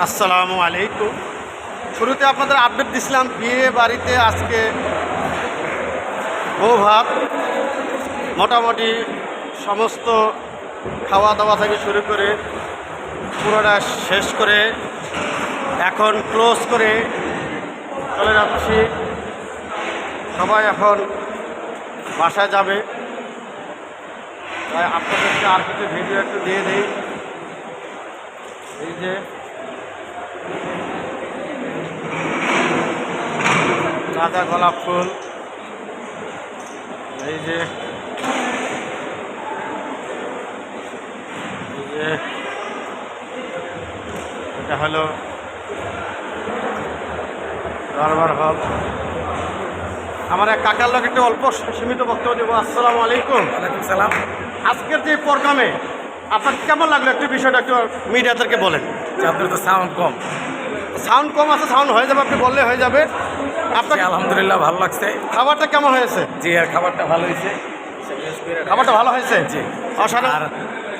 আসসালামু আলাইকুম। শুরুতে আপনাদের আপডেট দিছিলাম বিয়ে বাড়িতে আজকে বউ ভাত মোটামুটি সমস্ত খাওয়া দাওয়া থেকে শুরু করে পুরোটা শেষ করে এখন ক্লোজ করে চলে যাচ্ছি। সবাই এখন বাসায় যাবে, তাই আপনাদেরকে আর কিছু ভিডিও একটু দিয়ে দিই। এই যে রাজা গোলাপ ফুল, এই যে এটা হলো দরবার হল। আমার এক কাকার লোক একটু অল্প সীমিত বক্তব্য দেবো। আসসালামু আলাইকুম। ওয়ালাইকুম সালাম। আজকের যে প্রোগ্রামে আপনার কেমন লাগলো একটু বিষয়টা একটু মিডিয়াদেরকে বলেন। আপনার তো সাউন্ড কম। সাউন্ড কম আছে, সাউন্ড হয়ে যাবে, আপনি বললে হয়ে যাবে। আপনার আলহামদুলিল্লাহ ভালো লাগছে। খাবারটা কেমন হয়েছে? জি, আর খাবারটা ভালো হয়েছে। খাবারটা ভালো হয়েছে জি। অসাধারণ।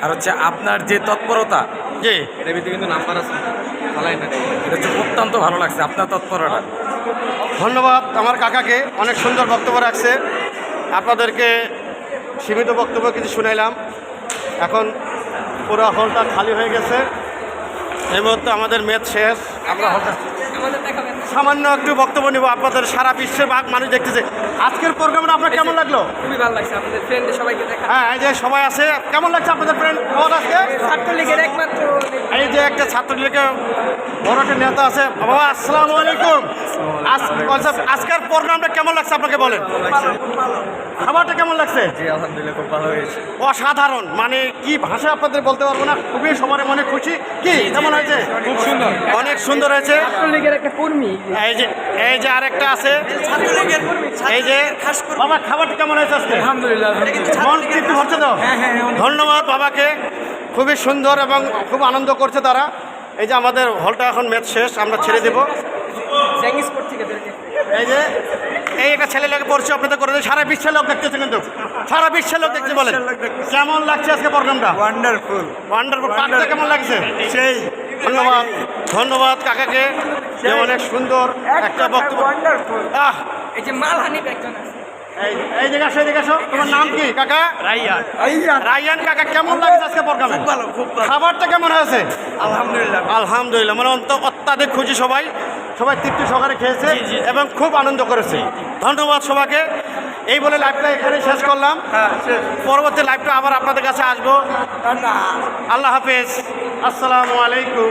আর হচ্ছে আপনার যে তৎপরতা, জি, এটার ভিতরে কিন্তু নাম্বার আছে, এটা হচ্ছে অত্যন্ত ভালো লাগছে আপনার তৎপরতা। ধন্যবাদ আমার কাকাকে, অনেক সুন্দর বক্তব্য রাখছে। আপনাদেরকে সীমিত বক্তব্য কিছু শুনাইলাম। এখন পুরো হলটা খালি হয়ে গেছে। এই মুহূর্তে আমাদের ম্যাচ শেষ। আমরা হলটা সামান্য একটু বক্তব্য নিব। আপনাদের সারা বিশ্বের মানুষ দেখতেছে। আজকের প্রোগ্রামটা আপনার কেমন লাগলো? খুবই ভালো লাগছে আপনাদের ফ্রেন্ড সবাইকে দেখা। হ্যাঁ, এই যে সবাই আছে, কেমন লাগছে আপনাদের ফ্রেন্ড আজকে? ছাত্রলীগের একমাত্র এই যে একটা ছাত্রলীগের বড় একটা নেতা আছে। বাবা আসসালামু আলাইকুম। আজকের প্রোগ্রামটা কেমন লাগছে আপনাকে বলেন। খাবারটা কেমন লাগছে? জি আলহামদুলিল্লাহ খুব ভালো হয়েছে। অসাধারণ, মানে কি ভাষা আপনাদের বলতে পারবো না। খুবই সবার মনে খুশি। কি কেমন হয়েছে? খুব সুন্দর, অনেক সুন্দর হয়েছে। ছাত্রলীগের একটা কর্মী। এই যে আরেকটা আছে, এই যে বাবা খাবারটা কেমন হয়েছে আজকে? আলহামদুলিল্লাহ। মন তৃপ্তি হচ্ছে তো? ধন্যবাদ বাবাকে, খুবই সুন্দর এবং খুব আনন্দ করছে তারা। এই যে আমাদের হলটা এখন ম্যাচ শেষ, আমরা ছেড়ে দেবো। জ্যাঙ্গিসপোর্ট থেকে এই যে এই একটা ছেলে লোক পড়ছে, আপনাদের করে সারা বিশ্বের লোক দেখতেছে, কিন্তু সারা বিশ্বের লোক দেখতে বলেন। কেমন লাগছে আজকে প্রোগ্রামটা? ওয়ান্ডারফুল। ওয়ান্ডারফুল। কাকটা কেমন লাগছে? সেই ধন্যবাদ, ধন্যবাদ কাকাকে, যে অনেক সুন্দর একটা বক্তব্য। আহ, এই যে মালহানিফ একজন আছে। এই জায়গা সেই দিকে আসো। তোমার নাম কি কাকা? রাইয়ান। রায়ান কাকা, কেমন লাগছে আজকে প্রোগ্রামে? খুব ভালো, খুব ভালো। খাবারটা কেমন হয়েছে? আলহামদুলিল্লাহ। আলহামদুলিল্লাহ, মানে অত্যাধিক খুশি সবাই, সবাই তৃপ্তি সহকারে খেয়েছে এবং খুব আনন্দ করেছে। ধন্যবাদ সবাইকে। এই বলে লাইভটা এখানে শেষ করলাম। পরবর্তী লাইভটা আবার আপনাদের কাছে আসবো। আল্লাহ হাফেজ, আসসালামু আলাইকুম।